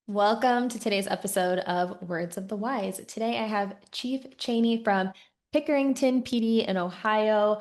Welcome to today's episode of Words of the Wise. Today I have Chief Cheney from Pickerington PD in Ohio.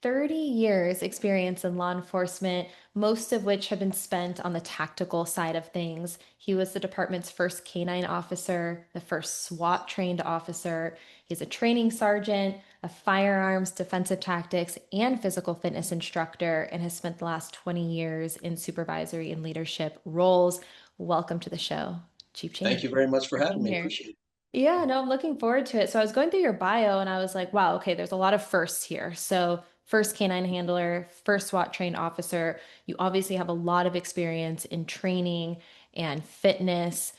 30 years experience in law enforcement, most of which have been spent on the tactical side of things. He was the department's first canine officer, the first SWAT trained officer. He's a training sergeant, a firearms, defensive tactics, and physical fitness instructor, and has spent the last 20 years in supervisory and leadership roles. Welcome to the show, Chief Thank Cheney. you very much for For having being me. here. Appreciate it. Yeah, no, I'm looking forward to it. So I was going through your bio and I was like, wow, okay, there's a lot of firsts here. So first canine handler, first SWAT trained officer. You obviously have a lot of experience in training and fitness.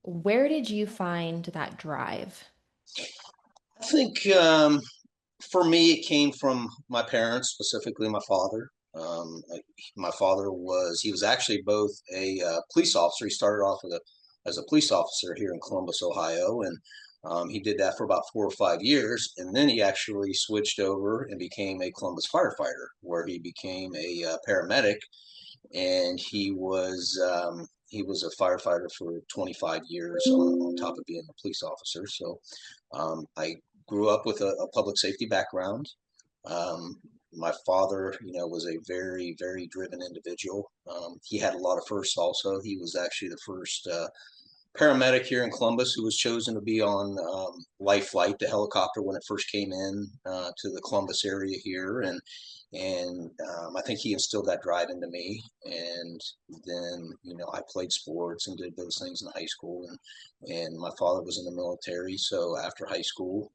Where did you find that drive? I think for me, it came from my parents, specifically my father. My father he was actually both a police officer. He started off as a police officer here in Columbus, Ohio, and he did that for about 4 or 5 years. And then he actually switched over and became a Columbus firefighter, where he became a paramedic, and he was a firefighter for 25 years on top of being a police officer. So I grew up with a public safety background. Um, my father, was a very, very driven individual. He had a lot of firsts also. He was actually the first paramedic here in Columbus who was chosen to be on Life Flight, the helicopter, when it first came in to the Columbus area here, and I think he instilled that drive into me. And then I played sports and did those things in high school, and my father was in the military, so after high school.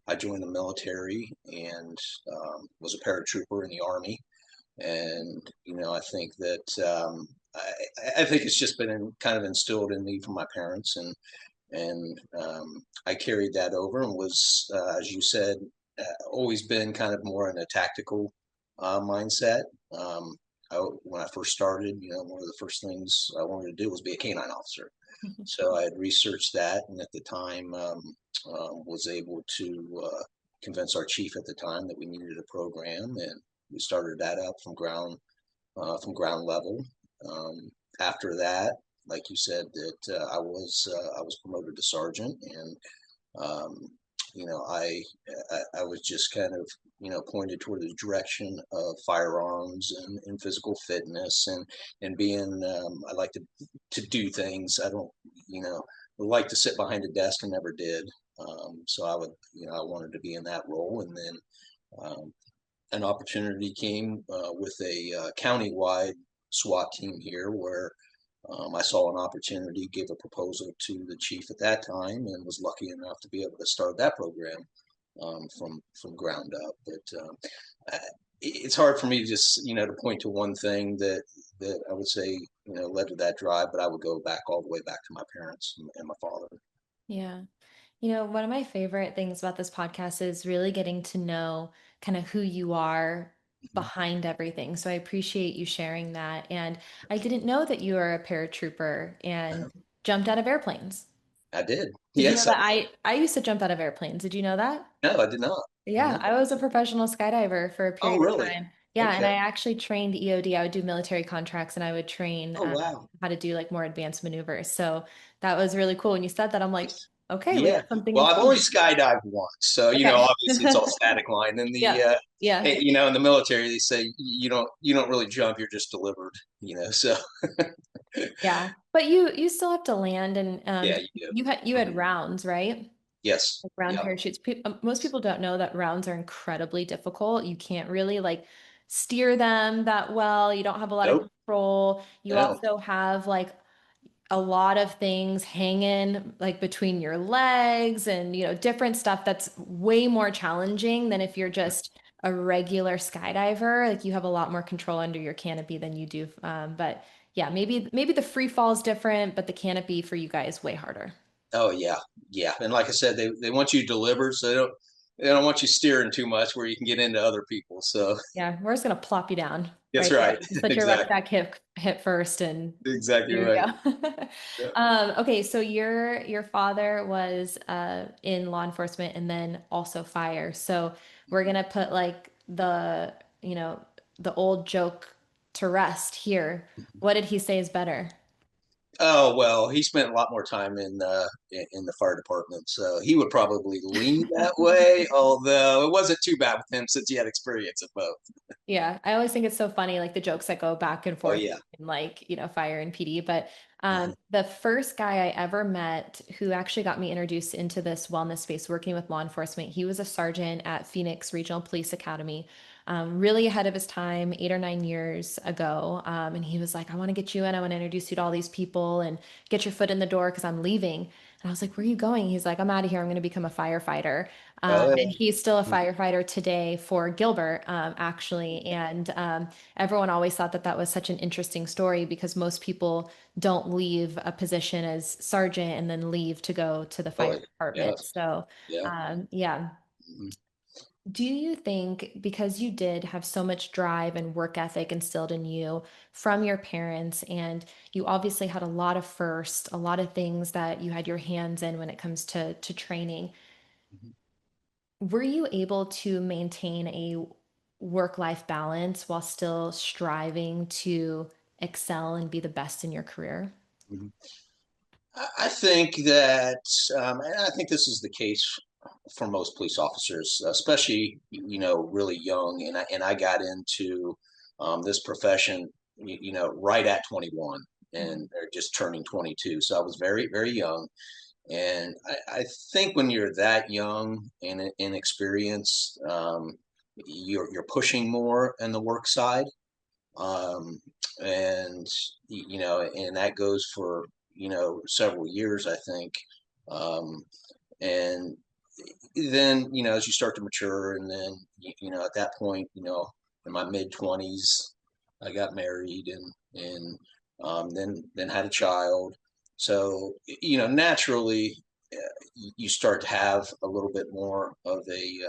I joined the military and was a paratrooper in the Army, and I think that I think it's just been kind of instilled in me from my parents, and I carried that over and was, as you said, always been kind of more in a tactical mindset. Um, when I first started, one of the first things I wanted to do was be a canine officer. So I had researched that, and at the time was able to convince our chief at the time that we needed a program, and we started that up from ground level. After that, like you said, that I was promoted to sergeant, and um, I was just kind of pointed toward the direction of firearms and physical fitness, and being I like to do things. I don't like to sit behind a desk and never did. So I wanted to be in that role, and then um, an opportunity came with a county-wide SWAT team here, where I saw an opportunity, gave a proposal to the chief at that time, and was lucky enough to be able to start that program from ground up. But it's hard for me to just to point to one thing that I would say led to that drive, but I would go back all the way back to my parents and my father. Yeah. One of my favorite things about this podcast is really getting to know kind of who you are Mhm. behind everything. So I appreciate you sharing that. And I didn't know that you were a paratrooper and jumped out of airplanes. I did. Did you know Yes, I that did. I used to jump out of airplanes? Did you know that? No, I did not. Yeah, No. I was a professional skydiver for a Oh, period of really? time. Yeah, and Okay. I actually trained EOD. I would do military contracts and I would train Oh, wow. how to do like more advanced maneuvers. So that was really cool. When you said that, I'm like, Nice. okay, we Yeah. have something Well, in I've only common. skydived once, so Okay. obviously it's all static line. In the Yeah. Yeah. in the military, they say you don't really jump; you're just delivered. So Yeah. But you still have to land and yeah, you do. you had Mhm. rounds, right? Yes. Like round Yeah. parachutes. Most people don't know that rounds are incredibly difficult. You can't really like steer them that well. You don't have a lot of Nope. control. You No. also have like a lot of things hanging like between your legs and different stuff that's way more challenging than if you're just a regular skydiver. Like you have a lot more control under your canopy than you do. But yeah, maybe the free fall is different, but the canopy for you guys way harder. Oh yeah, yeah. And like I said, they want you delivered, so they don't want you steering too much where you can get into other people. So Yeah, we're just gonna plop you down that's right there. right. Just let your Exactly. rucksack hit first, and Exactly there you right. go. Yeah. Okay, so your father was in law enforcement and then also fire. So we're gonna put like the old joke to rest here. What did he say is better? Oh well, he spent a lot more time in the fire department, so he would probably lean that way. Although it wasn't too bad with him since he had experience at both. Yeah, I always think it's so funny, like the jokes that go back and Oh forth yeah. in like, fire and PD. But Mhm. the first guy I ever met who actually got me introduced into this wellness space working with law enforcement, he was a sergeant at Phoenix Regional Police Academy, really ahead of his time, 8 or 9 years ago. And he was like, I want to get you in. I want to introduce you to all these people and get your foot in the door because I'm leaving. And I was like, where are you going? He's like, I'm out of here. I'm going to become a firefighter. Oh And yeah. he's still a Mhm. firefighter today for Gilbert, actually. And everyone always thought that that was such an interesting story because most people don't leave a position as sergeant and then leave to go to the Oh fire yeah. department. So, Yeah. yeah. Mhm. Do you think because you did have so much drive and work ethic instilled in you from your parents, and you obviously had a lot of first, a lot of things that you had your hands in when it comes to training, Mhm. were you able to maintain a work-life balance while still striving to excel and be the best in your career? Mhm. I think that, and I think this is the case for most police officers, especially really young. And I got into this profession, right at 21, Mhm. and they're just turning 22. So I was very very young, and I think when you're that young and inexperienced, you're pushing more in the work side, um, and and that goes for several years, I think. Um, and then as you start to mature, and then at that point, in my mid 20s, I got married, and then had a child. So naturally, you start to have a little bit more of a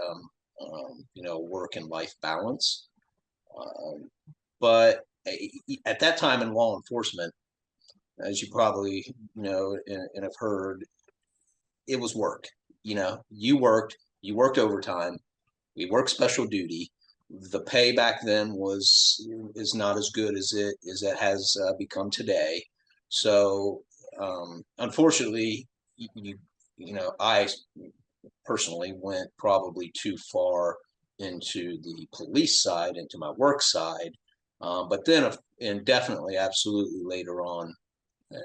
work and life balance. Um, but at that time in law enforcement, as you probably know and have heard, it was work. You worked overtime, we worked special duty. The pay back then was is not as good as it has become today. So unfortunately, you I personally went probably too far into the police side, into my work side. But then, and definitely, absolutely later on,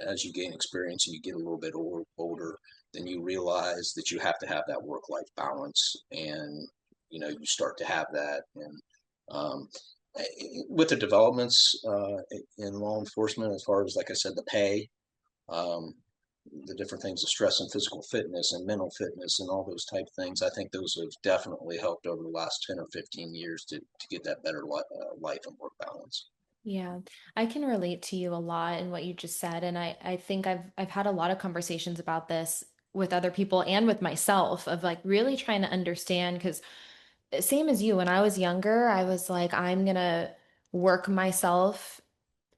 as you gain experience and you get a little bit older, then you realize that you have to have that work life balance, and you start to have that. And um, with the developments in law enforcement, as far as like I said, the pay, um, the different things of stress and physical fitness and mental fitness and all those type of things, I think those have definitely helped over the last 10 or 15 years to get that better life and work balance. Yeah, I can relate to you a lot in what you just said, and I think I've had a lot of conversations about this with other people and with myself of like really trying to understand because same as you, when I was younger, I was like, I'm gonna work myself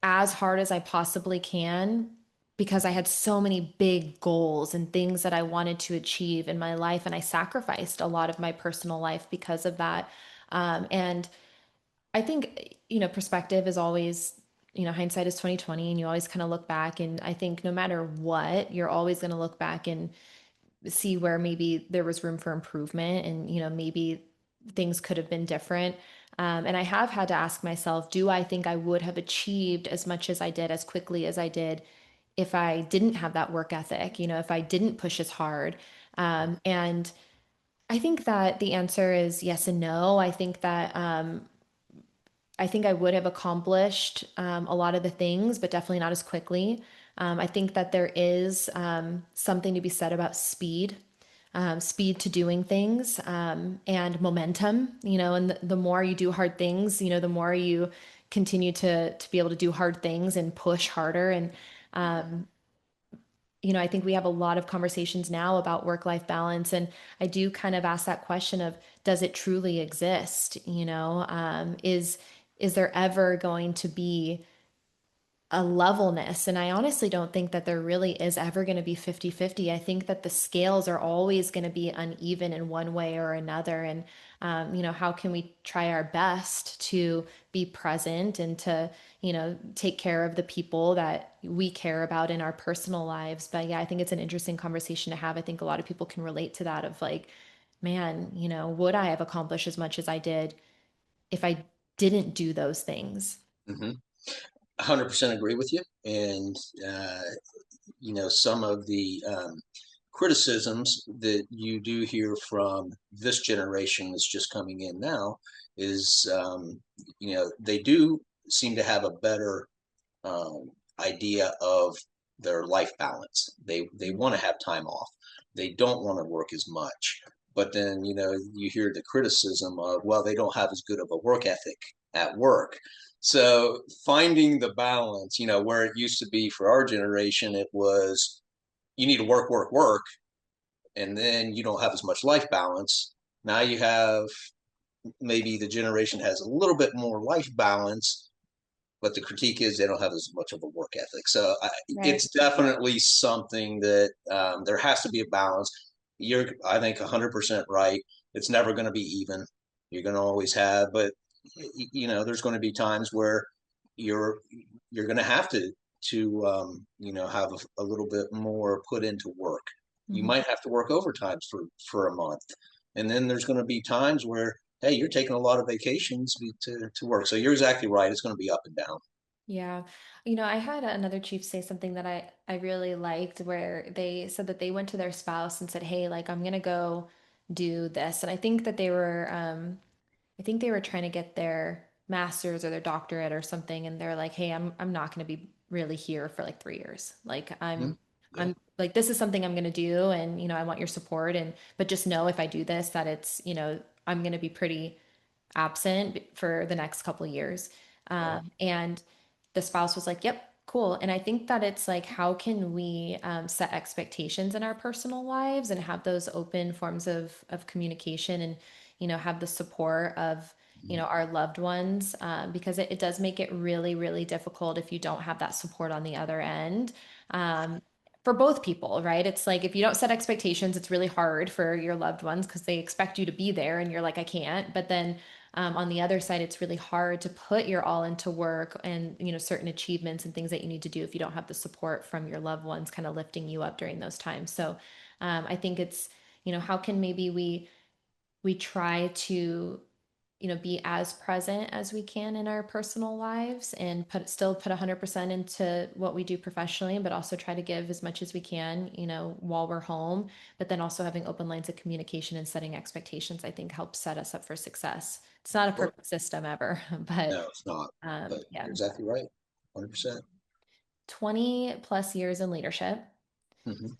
as hard as I possibly can because I had so many big goals and things that I wanted to achieve in my life, and I sacrificed a lot of my personal life because of that. And I think, perspective is always, hindsight is 2020, and you always kind of look back. And I think no matter what, you're always going to look back and see where maybe there was room for improvement and, maybe things could have been different. And I have had to ask myself, do I think I would have achieved as much as I did, as quickly as I did, if I didn't have that work ethic, if I didn't push as hard? And I think that the answer is yes and no. I think I would have accomplished a lot of the things, but definitely not as quickly. I think that there is something to be said about speed, speed to doing things, and momentum. And the more you do hard things, the more you continue to be able to do hard things and push harder. And I think we have a lot of conversations now about work-life balance, and I do kind of ask that question of, does it truly exist? Is there ever going to be a levelness? And I honestly don't think that there really is ever going to be 50-50. I think that the scales are always going to be uneven in one way or another. And How can we try our best to be present and to, take care of the people that we care about in our personal lives. But yeah, I think it's an interesting conversation to have. I think a lot of people can relate to that of like, man, would I have accomplished as much as I did if I didn't do those things? Mm-hmm. 100% agree with you. And, uh, some of the criticisms that you do hear from this generation that's just coming in now is, they do seem to have a better um, idea of their life balance. They want to have time off. They don't want to work as much. But then you hear the criticism of, well, they don't have as good of a work ethic at work. So finding the balance, where it used to be for our generation, it was you need to work, work, work, and then you don't have as much life balance. Now you have maybe the generation has a little bit more life balance, but the critique is they don't have as much of a work ethic. So Right. it's definitely something that there has to be a balance. You're, I think, 100% right. It's never going to be even. You're going to always have, but there's going to be times where you're you're going to have to have a little bit more put into work. You Mhm. might have to work overtime for a month, and then there's going to be times where hey, you're taking a lot of vacations to work. So you're exactly right. It's going to be up and down. Yeah. I had another chief say something that I really liked where they said that they went to their spouse and said, "Hey, like I'm gonna go do this." And I think they were trying to get their master's or their doctorate or something, and they're like, "Hey, I'm not gonna be really here for like 3 years. Like Mhm. Yeah. I'm like this is something I'm gonna do, and I want your support, and but just know if I do this that it's I'm gonna be pretty absent for the next couple of years. Right. And the spouse was like, yep, cool. And I think that it's like, how can we set expectations in our personal lives and have those open forms of communication and, have the support of, Mhm. our loved ones, because it does make it really, really difficult if you don't have that support on the other end. Um, for both people, right? It's like if you don't set expectations, it's really hard for your loved ones because they expect you to be there and you're like, I can't. But then on the other side, it's really hard to put your all into work and certain achievements and things that you need to do if you don't have the support from your loved ones kind of lifting you up during those times. So I think it's how can maybe we try to be as present as we can in our personal lives and put 100% into what we do professionally, but also try to give as much as we can while we're home, but then also having open lines of communication and setting expectations I think helps set us up for success. It's not a Sure. perfect system ever, but No, it's not. But yeah. you're exactly right. 100%. 20 plus years in leadership, Hmm.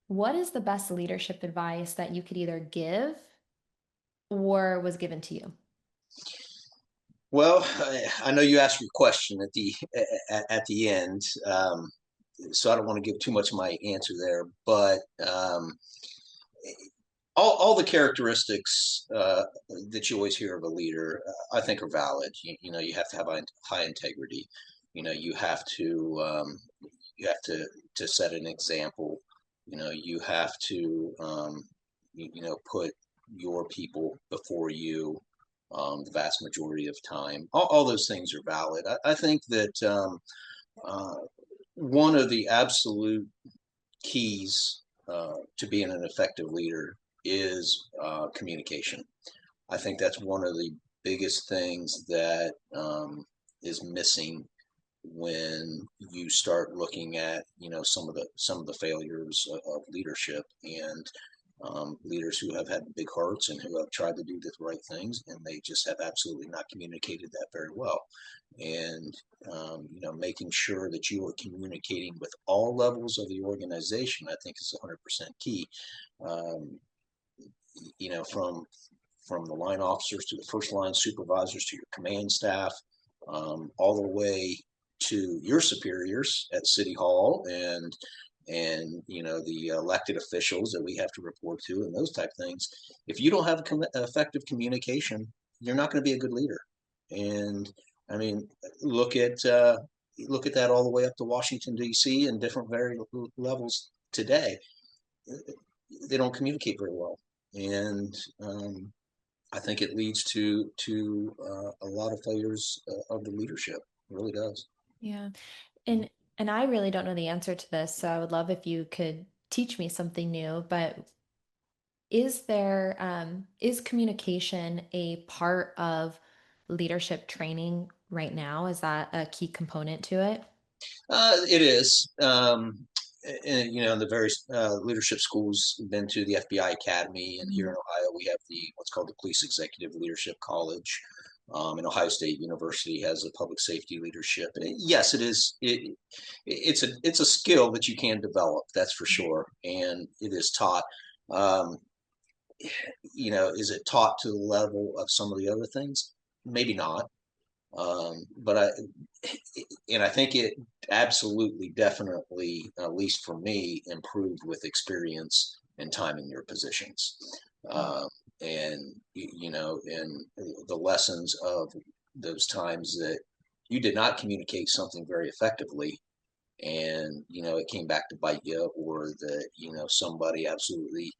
what is the best leadership advice that you could either give or was given to you? Well, I know you asked your question at the end, so I don't want to give too much of my answer there. But all the characteristics that you always hear of a leader, I think, are valid. You have to have high integrity. You have to set an example. You have to put your people before you the vast majority of time. All those things are valid. I think that uh, one of the absolute keys to being an effective leader is communication. I think that's one of the biggest things that is missing when you start looking at some of the failures of leadership and leaders who have had big hearts and who have tried to do the right things and they just have absolutely not communicated that very well. And making sure that you are communicating with all levels of the organization, I think, is 100% key. Um, from the line officers to the first line supervisors to your command staff, all the way to your superiors at City Hall and the elected officials that we have to report to and those type of things. If you don't have effective communication, you're not going to be a good leader. And I mean, look at look at that all the way up to Washington D.C. and different very levels today. They don't communicate very well, and I think it leads to a lot of failures of the leadership. It really does. Yeah. And I really don't know the answer to this, so I would love if you could teach me something new, but is communication a part of leadership training right now? Is that a key component to it? It is. In the various leadership schools, we've been to the FBI Academy, and here Mhm. in Ohio, we have the what's called the Police Executive Leadership College. And Ohio State University has a public safety leadership. And yes, it is. It's a skill that you can develop. That's for sure, and it is taught. Um, is it taught to the level of some of the other things? Maybe not. But I think it absolutely, definitely, at least for me, improved with experience and time in your positions. Yeah. Um, and the lessons of those times that you did not communicate something very effectively, and it came back to bite you, or that somebody absolutely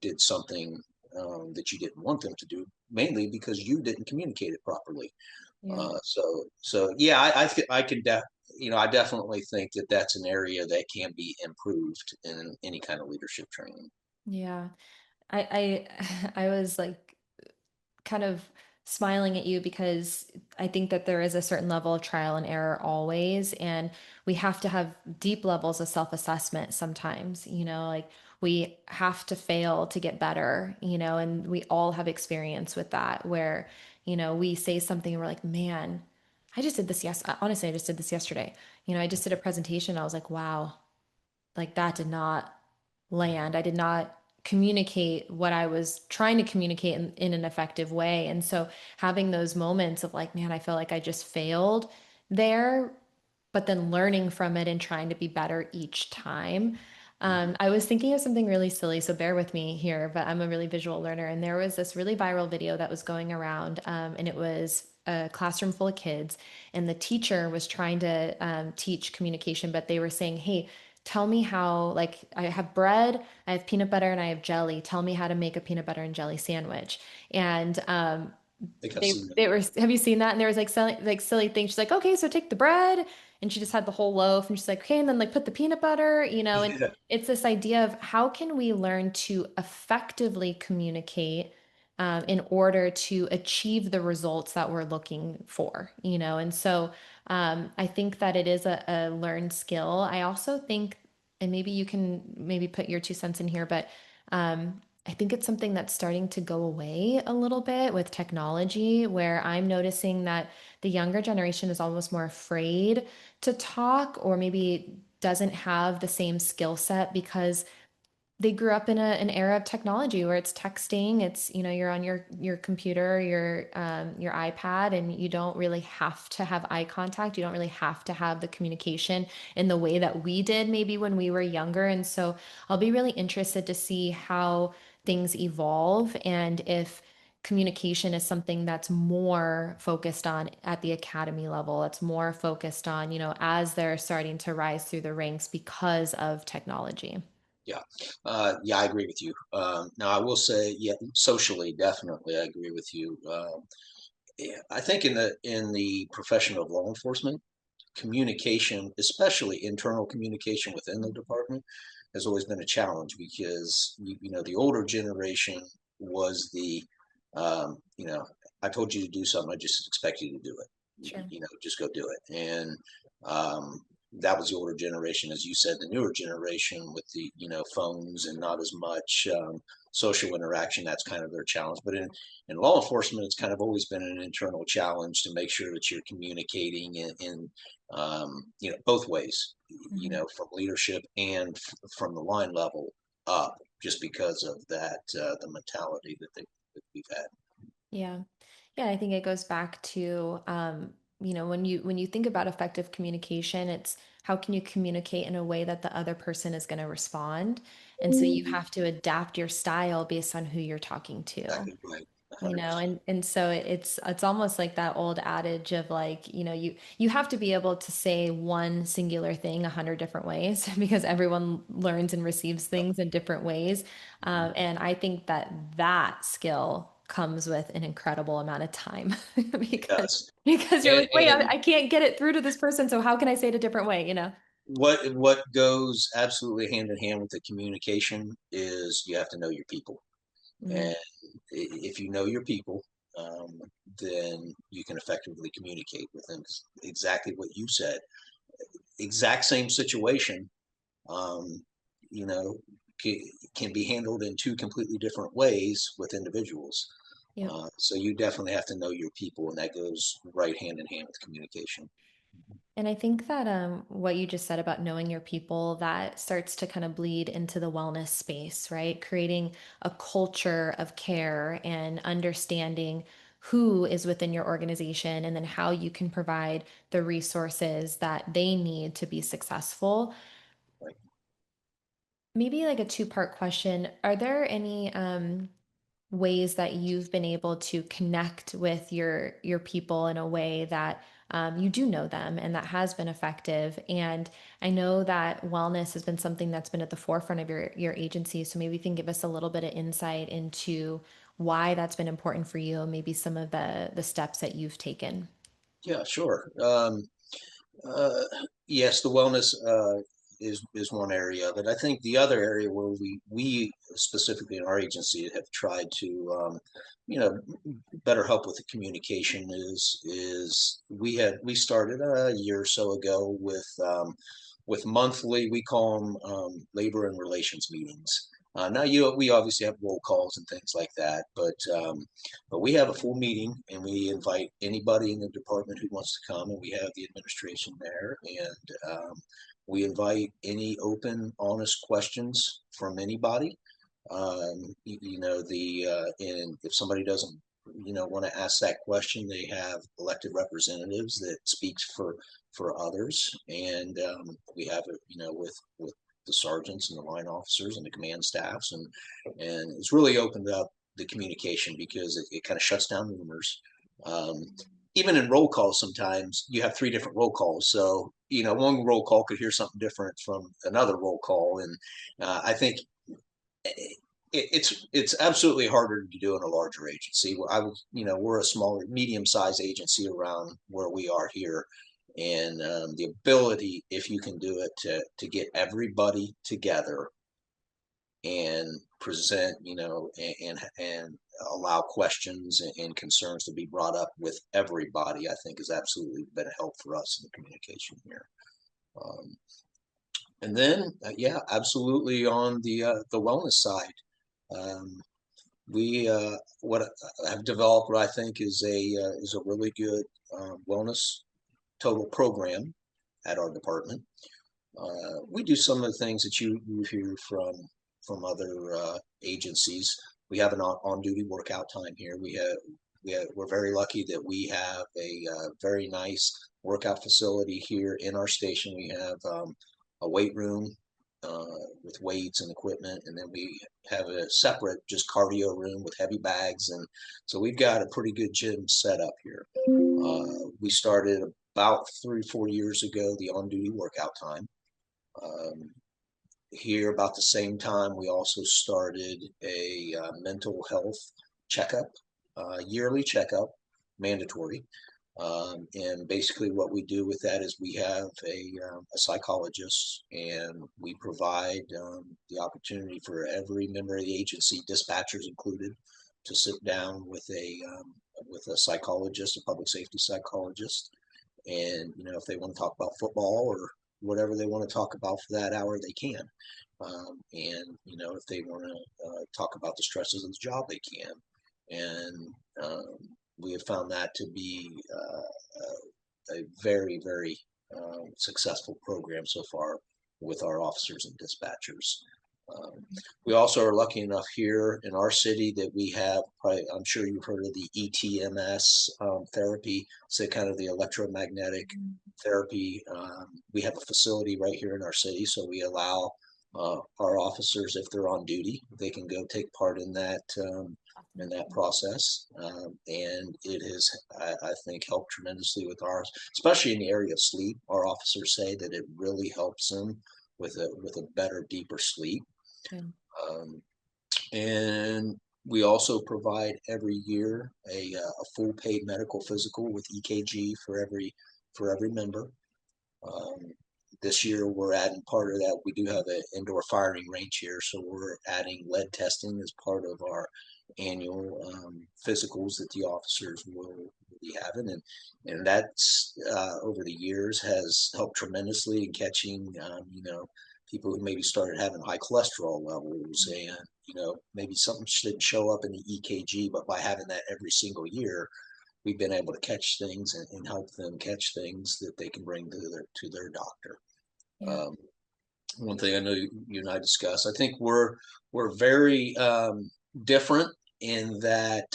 did something that you didn't want them to do, mainly because you didn't communicate it properly. Yeah. So yeah, I can I definitely think that that's an area that can be improved in any kind of leadership training. Yeah. I was like kind of smiling at you because I think that there is a certain level of trial and error always, and we have to have deep levels of self-assessment sometimes, like we have to fail to get better, and we all have experience with that where, we say something and we're like, man, I just did this honestly, I just did this yesterday. I just did a presentation. I was like, wow, like that did not land. I did not communicate what I was trying to communicate in an effective way. And so having those moments of like, man, I feel like I just failed there, but then learning from it and trying to be better each time. Mhm. I was thinking of something really silly, so bear with me here, but I'm a really visual learner. And there was this really viral video that was going around, and it was a classroom full of kids, and the teacher was trying to teach communication, but they were saying, hey, tell me how, like, I have bread, I have peanut butter, and I have jelly. Tell me how to make a peanut butter and jelly sandwich. And I think I've they seen that. they were, have you seen that? And there was like silly things. She's like, okay, so take the bread, and she just had the whole loaf, and she's like, okay, and then like put the peanut butter, and Yeah. it's this idea of how can we learn to effectively communicate in order to achieve the results that we're looking for, and so I think that it is a learned skill. I also think, and maybe you can maybe put your 2 cents in here, but I think it's something that's starting to go away a little bit with technology, where I'm noticing that the younger generation is almost more afraid to talk, or maybe doesn't have the same skill set because they grew up in an era of technology where it's texting, it's, you're on your computer, your iPad, and you don't really have to have eye contact, you don't really have to have the communication in the way that we did maybe when we were younger. And so I'll be really interested to see how things evolve, and if communication is something that's more focused on at the academy level, it's more focused on, as they're starting to rise through the ranks because of technology. Yeah, yeah, I agree with you. Now, I will say, yeah, socially, definitely, I agree with you. Yeah, I think in the profession of law enforcement, communication, especially internal communication within the department, has always been a challenge because the older generation was I told you to do something, I just expect you to do it. Sure. Just go do it. And um, that was the older generation, as you said. The newer generation with the phones and not as much social interaction, that's kind of their challenge. But in law enforcement, it's kind of always been an internal challenge to make sure that you're communicating in both ways, Mhm. from leadership and from the line level up, just because of that the mentality that we've had. Yeah. Yeah, I think it goes back to when you think about effective communication, it's how can you communicate in a way that the other person is going to respond? And so you have to adapt your style based on who you're talking to. Exactly right. And so it's almost like that old adage of like, you have to be able to say one singular thing 100 different ways because everyone learns and receives things in different ways. And I think that that skill comes with an incredible amount of time because Yes. because you're And, like, wait, and I can't get it through to this person, so how can I say it a different way? what goes absolutely hand in hand with the communication is you have to know your people. Mm, And if you know your people, um, then you can effectively communicate with them. Exactly what you said. Exact same situation, um, you know, can be handled in two completely different ways with individuals. yep. So you definitely have to know your people, and that goes right hand in hand with communication. And I think that what you just said about knowing your people, that starts to kind of bleed into the wellness space, right? Creating a culture of care and understanding who is within your organization and then how you can provide the resources that they need to be successful. Right. Maybe like a two-part question. Are there any ways that you've been able to connect with your people in a way that you do know them and that has been effective? And I know that wellness has been something that's been at the forefront of your agency. So maybe you can give us a little bit of insight into why that's been important for you, and maybe some of the steps that you've taken. Yeah, sure. Uh, yes, the wellness is one area of it. I think the other area where we specifically in our agency have tried to you know better help with the communication is we started a year or so ago with monthly, we call them labor and relations meetings. Now we obviously have roll calls and things like that, but we have a full meeting and we invite anybody in the department who wants to come, and we have the administration there, and we invite any open, honest questions from anybody. And if somebody doesn't, want to ask that question, they have elected representatives that speaks for others, and we have it, with the sergeants and the line officers and the command staffs, and it's really opened up the communication because it kind of shuts down rumors. Um, Even in roll calls, sometimes you have three different roll calls, so one roll call could hear something different from another roll call, and I think it's absolutely harder to do in a larger agency. We're a smaller, medium-sized agency around where we are here, and the ability, if you can do it, to get everybody together and present, and allow questions and concerns to be brought up with everybody, I think has absolutely been a help for us in the communication here. Um, and then, yeah, absolutely on the wellness side. Um, we what have developed what I think is a really good wellness total program at our department. We do some of the things that you hear from other agencies. We have an on duty workout time here. We're very lucky that we have a very nice workout facility here in our station. We have a weight room with weights and equipment, and then we have a separate just cardio room with heavy bags, and so we've got a pretty good gym set up here. We started about 3 or 4 years ago the on-duty workout time. Um, Here, about the same time, we also started a mental health checkup, yearly checkup, mandatory. And basically, what we do with that is we have a psychologist, and we provide the opportunity for every member of the agency, dispatchers included, to sit down with a psychologist, a public safety psychologist, and if they want to talk about football or whatever they want to talk about for that hour, they can. And if they want to talk about the stresses of the job, they can. And we have found that to be a very, very successful program so far with our officers and dispatchers. Um, we also are lucky enough here in our city that we have, probably, I'm sure you've heard of the ETMS therapy, so kind of the electromagnetic therapy. We have a facility right here in our city, so we allow Our officers, if they're on duty, they can go take part in that process, and it has, I think, helped tremendously with ours, especially in the area of sleep. Our officers say that it really helps them with a better, deeper sleep. Good. Um, and we also provide every year a full paid medical physical with EKG for every member. Um, this year, we're adding part of that. We do have an indoor firing range here, so we're adding lead testing as part of our annual physicals that the officers will be having, and that's over the years has helped tremendously in catching, people who maybe started having high cholesterol levels, and maybe something didn't show up in the EKG, but by having that every single year, we've been able to catch things and help them catch things that they can bring to their doctor. Yeah. Um, One thing I know you and I discuss, I think we're very different in that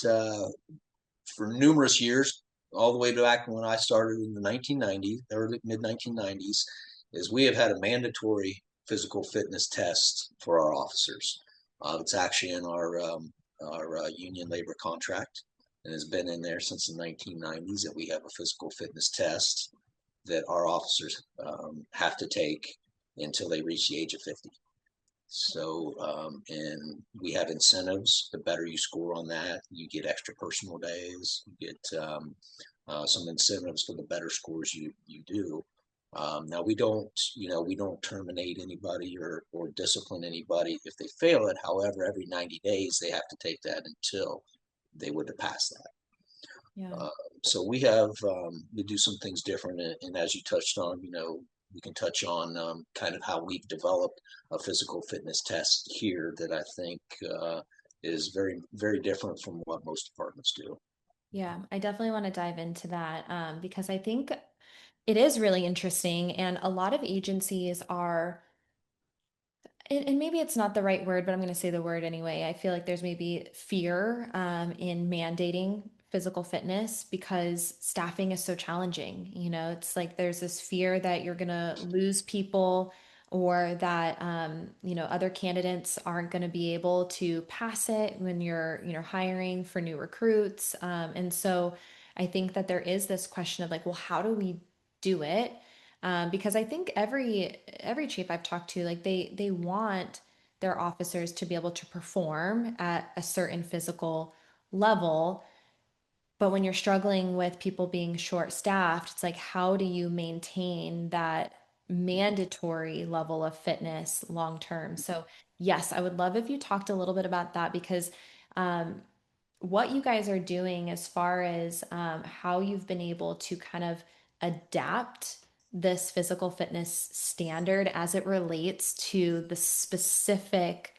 for numerous years, all the way back when I started in the 1990s, early mid 1990s, is we have had a mandatory physical fitness test for our officers. It's actually in our union labor contract, and has been in there since the 1990s, that we have a physical fitness test that our officers have to take until they reach the age of 50. So, and we have incentives. The better you score on that, you get extra personal days. You get some incentives for the better scores you do. Now we don't terminate anybody or discipline anybody if they fail it. However, every 90 days they have to take that until they would have passed that. Yeah. Uh, so we do some things different, and as you touched on, we can touch on kind of how we've developed a physical fitness test here that I think is very, very different from what most departments do. Yeah, I definitely want to dive into that because I think it is really interesting, and a lot of agencies are and maybe it's not the right word, but I'm going to say the word anyway. I feel like there's maybe fear in mandating physical fitness because staffing is so challenging. It's like there's this fear that you're going to lose people or that, other candidates aren't going to be able to pass it when you're hiring for new recruits. And so I think that there is this question of like, well, how do we do it? Because I think every chief I've talked to, like they want their officers to be able to perform at a certain physical level. But when you're struggling with people being short staffed, it's like, how do you maintain that mandatory level of fitness long term? So, yes, I would love if you talked a little bit about that because um, what you guys are doing as far as how you've been able to kind of adapt this physical fitness standard as it relates to the specific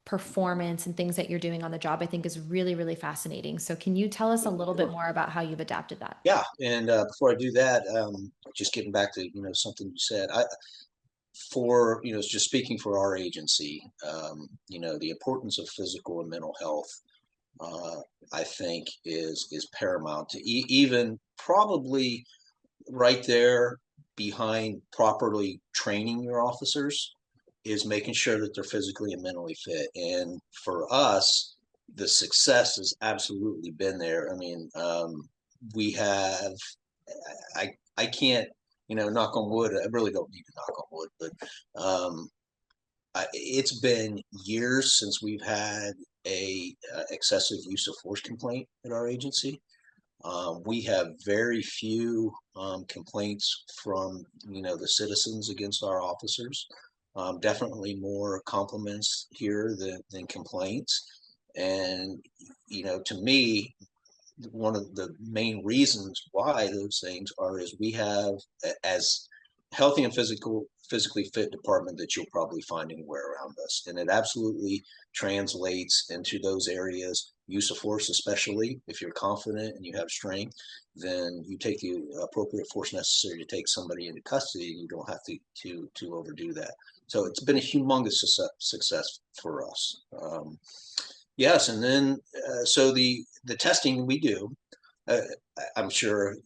performance and things that you're doing on the job, I think is really, really fascinating. So, can you tell us a little bit Sure. more about how you've adapted that? Yeah, and before I do that, just getting back to something you said, just speaking for our agency, the importance of physical and mental health, uh, I think is paramount to even probably right there behind properly training your officers is making sure that they're physically and mentally fit. And for us, the success has absolutely been there. I mean, we have, I can't, knock on wood. I really don't need to knock on wood, but it's been years since we've had a excessive use of force complaint at our agency. We have very few complaints from the citizens against our officers. Definitely more compliments here than complaints. And to me, one of the main reasons why those things are is we have as healthy and physically fit department that you'll probably find anywhere around us, and it absolutely translates into those areas. Use of force, especially if you're confident and you have strength, then you take the appropriate force necessary to take somebody into custody, and you don't have to overdo that. So it's been a humongous success for us. Yes, and then so the testing we do, uh, I'm sure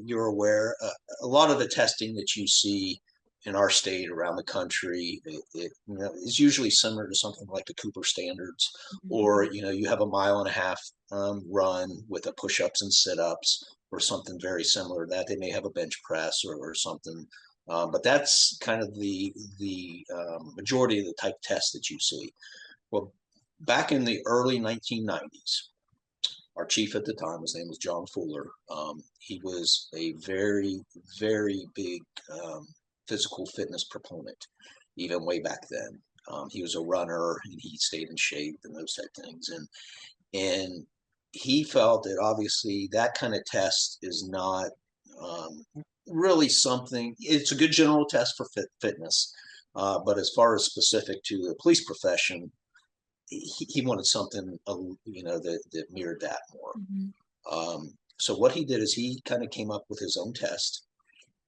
you're aware, a lot of the testing that you see in our state, around the country, is usually similar to something like the Cooper standards, Mhm. or you have a mile and a half run with a push-ups and sit-ups, or something very similar to that. They may have a bench press or something, but that's kind of the majority of the type tests that you see. Well, back in the early 1990s, our chief at the time, his name was John Fuller. He was a very, very big physical fitness proponent, even way back then. He was a runner and he stayed in shape and those type of things. And he felt that obviously that kind of test is not um, really something. It's a good general test for fitness, but as far as specific to the police profession, he wanted something that mirrored that more. Mhm. So what he did is he kind of came up with his own test,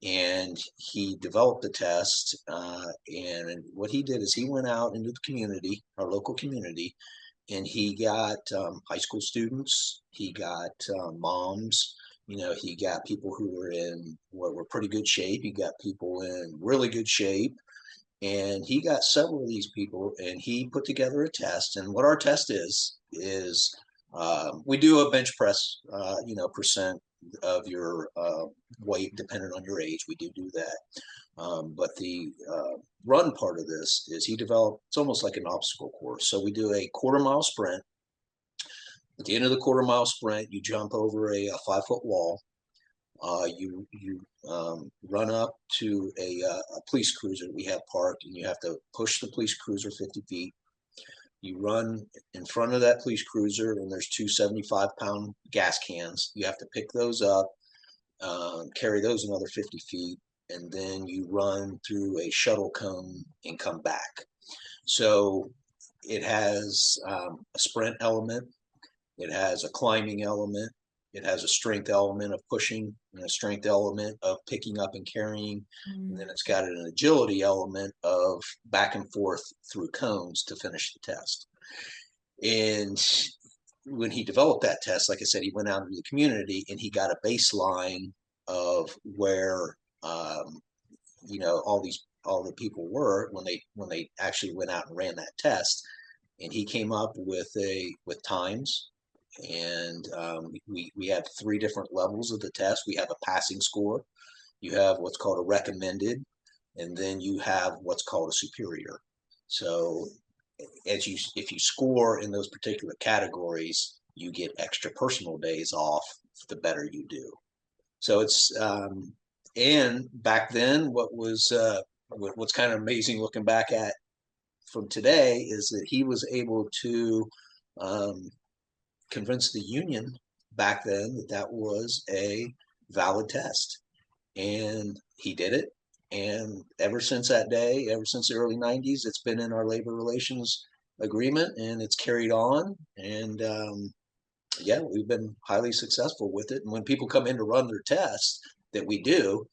and he developed the test. And what he did is he went out into the community, our local community, and he got high school students, he got moms, he got people who were in what were pretty good shape, he got people in really good shape, and he got several of these people and he put together a test. And what our test is we do a bench press, percent of your weight dependent on your age. We do that. But the run part of this is he developed, it's almost like an obstacle course. So we do a quarter-mile sprint. At the end of the quarter-mile sprint, you jump over a 5-foot wall. You run up to a police cruiser that we have parked, and you have to push the police cruiser 50 feet. You run in front of that police cruiser, and there's two 75-pound gas cans. You have to pick those up, carry those another 50 feet, and then you run through a shuttle cone and come back. So it has a sprint element, it has a climbing element, it has a strength element of pushing and a strength element of picking up and carrying. And then Mm. it's got an agility element of back and forth through cones to finish the test. And when he developed that test, like I said, he went out into the community and he got a baseline of where all the people were when they actually went out and ran that test. And he came up with times, and we have three different levels of the test. We have a passing score, you have what's called a recommended, and then you have what's called a superior. So if you score in those particular categories, you get extra personal days off the better you do. So it's and back then, what's kind of amazing looking back at from today is that he was able to um, convince the union back then that that was a valid test, and he did it. And ever since that day, ever since the early 90s, it's been in our labor relations agreement, and it's carried on. And yeah, we've been highly successful with it. And when people come in to run their tests that we do,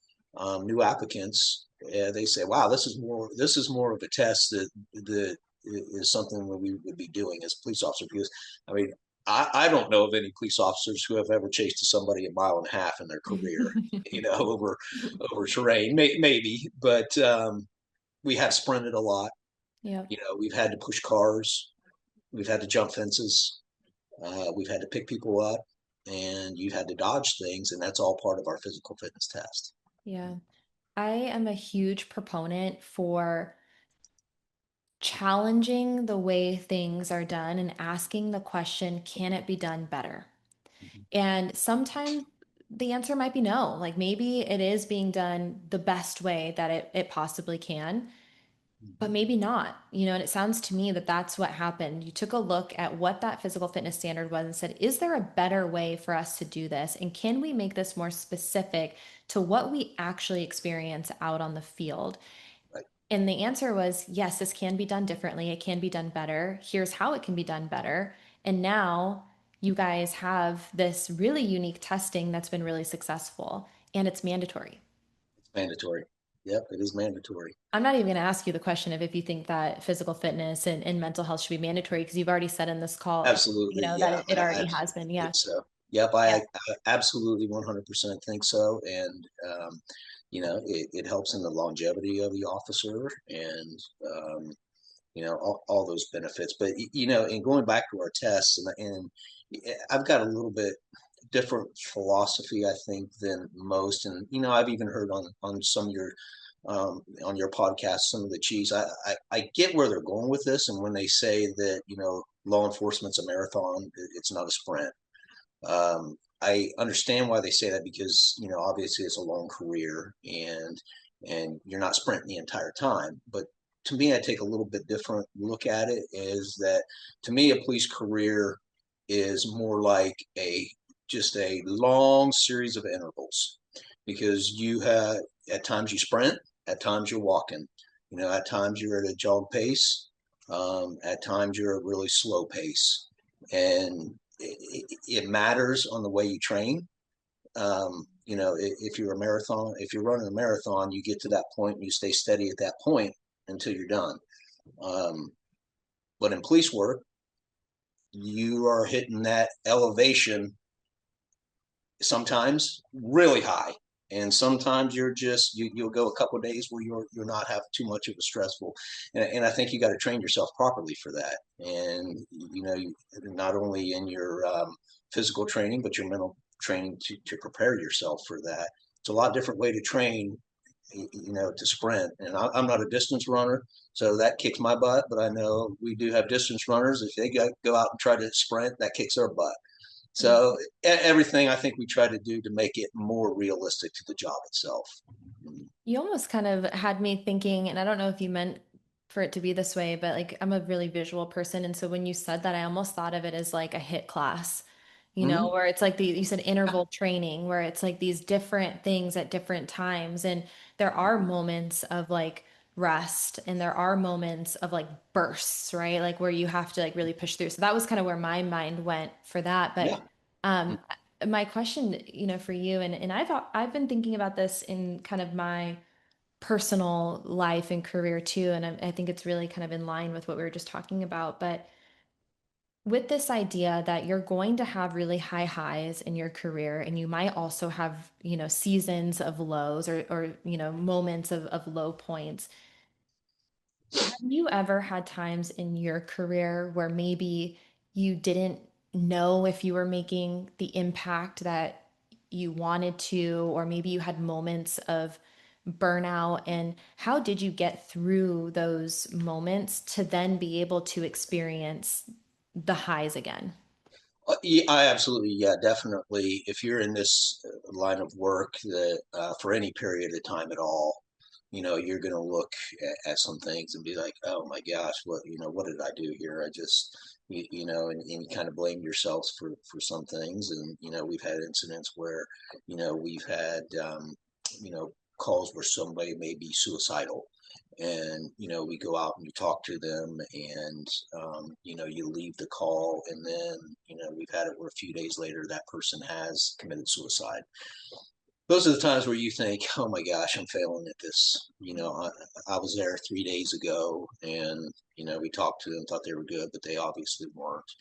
new applicants, they say, "Wow, this is more of a test that is something that we would be doing as police officers." Because I mean, I don't know of any police officers who have ever chased somebody a mile and a half in their career, over terrain. Maybe, but we have sprinted a lot. Yep. We've had to push cars, we've had to jump fences, we've had to pick people up, and you've had to dodge things, and that's all part of our physical fitness test. Yeah. I am a huge proponent for challenging the way things are done and asking the question, can it be done better? Mhm. And sometimes the answer might be no. Like maybe it is being done the best way that it possibly can, but Mhm. maybe not. And it sounds to me that that's what happened. You took a look at what that physical fitness standard was and said, is there a better way for us to do this? And can we make this more specific to what we actually experience out on the field? Right. And the answer was yes, this can be done differently. It can be done better. Here's how it can be done better. And now you guys have this really unique testing that's been really successful and it's mandatory. It's mandatory. Yep, it is mandatory. I'm not even going to ask you the question of if you think that physical fitness and mental health should be mandatory because you've already said in this call, Absolutely. that Yeah, it I already has been. absolutely Yeah. think so. Yep, Yeah. I absolutely 100% think so. And it helps in the longevity of the officer and all those benefits. But in going back to our tests, and I've got a little bit different philosophy, I think, than most. And I've even heard on some of your on your podcast some of the chiefs. I get where they're going with this, and when they say that law enforcement's a marathon, it's not a sprint. I understand why they say that because obviously it's a long career and you're not sprinting the entire time. But to me, I take a little bit different look at it. Is that to me a police career is more like a just a long series of intervals because you have at times you sprint, at times you're walking, at times you're at a jog pace, at times you're at a really slow pace, and it matters on the way you train. If you're a marathon, if you're running a marathon, you get to that point and you stay steady at that point until you're done. Um, but in police work, you are hitting that elevation sometimes really high, and sometimes you'll go a couple of days where you're not have too much of a stressful, and I think you got to train yourself properly for that, and not only in your physical training but your mental training to prepare yourself for that. It's a lot different way to train, to sprint. And I'm not a distance runner, so that kicks my butt. But I know we do have distance runners. If they go out and try to sprint, that kicks their butt. So everything I think we try to do to make it more realistic to the job itself. You almost kind of had me thinking, and I don't know if you meant for it to be this way, but like I'm a really visual person. And so when you said that, I almost thought of it as like a hit class, Mm-hmm. where it's like you said interval training, where it's like these different things at different times. And there are moments of like rest and there are moments of like bursts, right? Like where you have to like really push through. So that was kind of where my mind went for that. But Yeah. um, my question, for you, and I've been thinking about this in kind of my personal life and career too. And I think it's really kind of in line with what we were just talking about. But with this idea that you're going to have really high highs in your career, and you might also have, seasons of lows or moments of low points. Have you ever had times in your career where maybe you didn't know if you were making the impact that you wanted to, or maybe you had moments of burnout? And how did you get through those moments to then be able to experience the highs again? Yeah, I absolutely, yeah, definitely. If you're in this line of work that for any period of time at all, you're going to look at some things and be like, oh my gosh, what did I do here? I just, and you kind of blame yourselves for some things. And, we've had incidents where, we've had, you know, calls where somebody may be suicidal. And we go out and you talk to them, and you leave the call, and then we've had it where a few days later that person has committed suicide. Those are the times where you think, oh my gosh, I'm failing at this. I was there 3 days ago, and we talked to them, thought they were good, but they obviously weren't.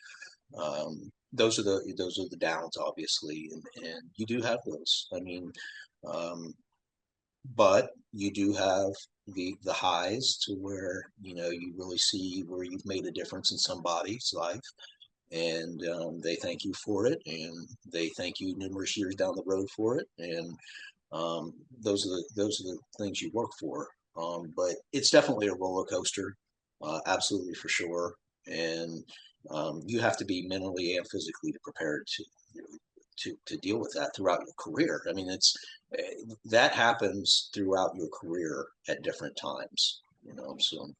Those are the downs, obviously, and you do have those. I mean, um, but you do have the highs to where you really see where you've made a difference in somebody's life, and they thank you for it, and they thank you numerous years down the road for it, and those are the things you work for. But it's definitely a roller coaster, absolutely for sure, and you have to be mentally and physically prepared to deal with that throughout your career. I mean, it's that happens throughout your career at different times. So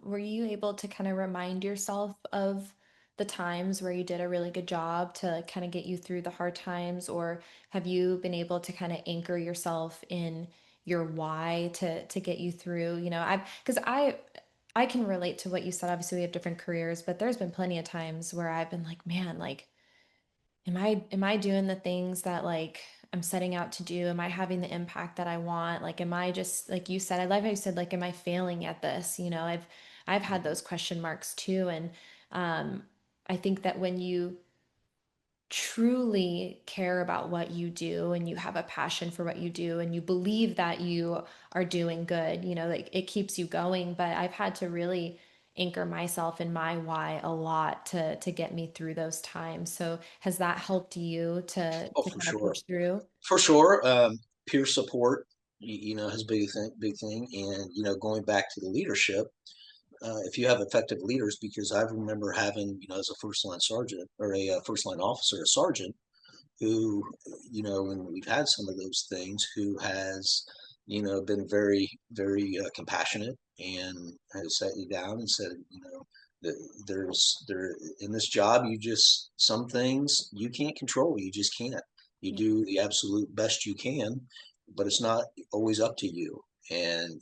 Were you able to kind of remind yourself of the times where you did a really good job to kind of get you through the hard times, or have you been able to kind of anchor yourself in your why to get you through? Because I can relate to what you said. Obviously, we have different careers, but there's been plenty of times where I've been like, man, like am I doing the things that like I'm setting out to do? Am I having the impact that I want? Like am I just like you said, I love how you said like am I failing at this? I've had those question marks too. And I think that when you truly care about what you do and you have a passion for what you do and you believe that you are doing good, like it keeps you going. But I've had to really anchor myself in my why a lot to get me through those times. So has that helped you Oh, to for kind of sure. push through? For sure. Peer support, is a big thing. And, going back to the leadership, if you have effective leaders, because I remember having, as a first line sergeant or a first line officer, a sergeant who, when we've had some of those things, who has, been very, very compassionate and has sat you down and said, that there in this job, you just, some things you can't control. You just can't. You Yeah. do the absolute best you can, but it's not always up to you. And,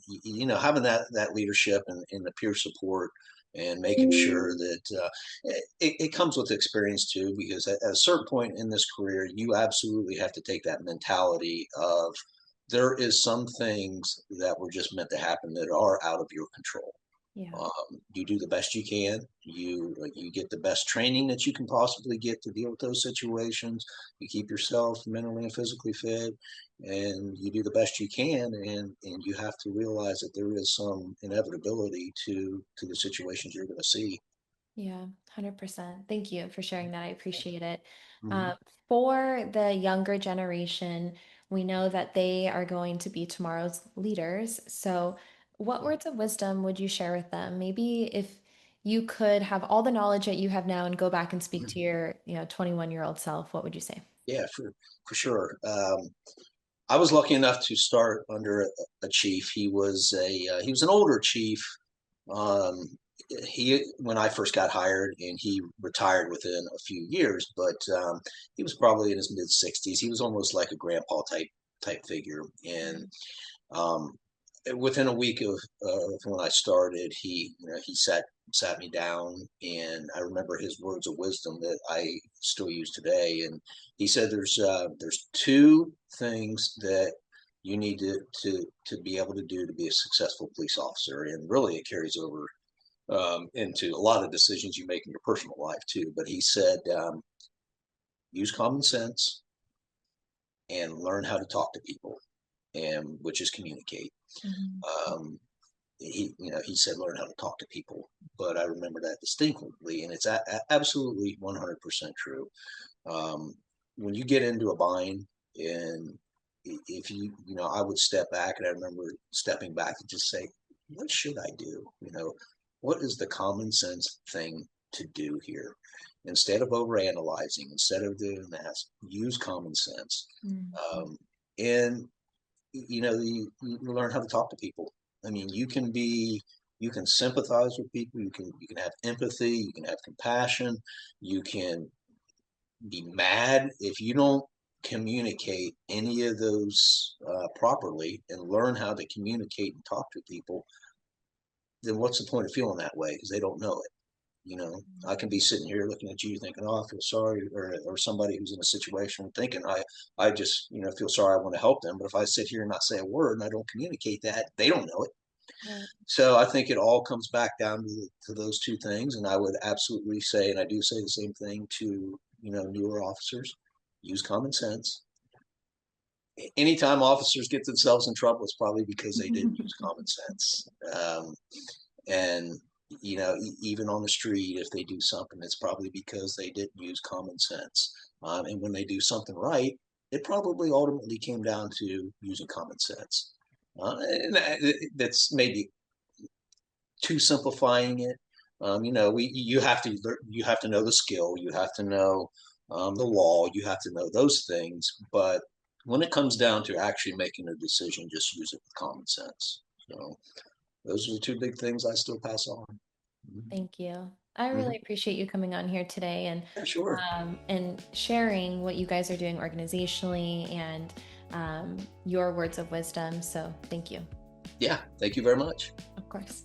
having that leadership and the peer support and making sure that it comes with experience too, because at a certain point in this career, you absolutely have to take that mentality of there is some things that were just meant to happen that are out of your control. Yeah. You do the best you can. You get the best training that you can possibly get to deal with those situations. You keep yourself mentally and physically fit, and you do the best you can. And you have to realize that there is some inevitability to the situations you're going to see. Yeah, 100%. Thank you for sharing that. I appreciate it. Mhm. Um, for the younger generation, we know that they are going to be tomorrow's leaders. So, what words of wisdom would you share with them? Maybe if you could have all the knowledge that you have now and go back and speak to your, 21-year-old self, what would you say? Yeah, for sure. I was lucky enough to start under a chief. He was an older chief. Um, he when I first got hired, and he retired within a few years, but he was probably in his mid 60s. He was almost like a grandpa type figure, and um, within a week of when I started, he sat me down, and I remember his words of wisdom that I still use today. And he said, "There's two things that you need to be able to do to be a successful police officer, and really it carries over into a lot of decisions you make in your personal life too." But he said, "Use common sense and learn how to talk to people, and which is communicate." Mhm. Um, he said learn how to talk to people, but I remember that distinctly, and it's absolutely 100% true. um, when you get into a bind, and if I would step back, and I remember stepping back and just say, what should I do? What is the common sense thing to do here? Instead of overanalyzing, instead of doing that, use common sense. Mhm. And you learn how to talk to people. I mean, you can sympathize with people. You can have empathy. You can have compassion. You can be mad. If you don't communicate any of those properly and learn how to communicate and talk to people, then what's the point of feeling that way? Because they don't know it. I can be sitting here looking at you thinking, oh, I feel sorry, or somebody who's in a situation thinking, I just, feel sorry, I want to help them. But if I sit here and not say a word and I don't communicate that, they don't know it. Right. So I think it all comes back down to those two things. And I would absolutely say, and I do say the same thing to, newer officers, use common sense. Anytime officers get themselves in trouble, it's probably because they didn't use common sense. And even on the street, if they do something, it's probably because they didn't use common sense. And when they do something right, it probably ultimately came down to using common sense. And that's maybe too simplifying it. You have to know the skill, you have to know the law, you have to know those things. But when it comes down to actually making a decision, just use it with common sense. So those are the two big things I still pass on. Thank you. I Mm-hmm. really appreciate you coming on here today Yeah, sure. and sharing what you guys are doing organizationally and your words of wisdom. So thank you. Yeah, thank you very much. Of course.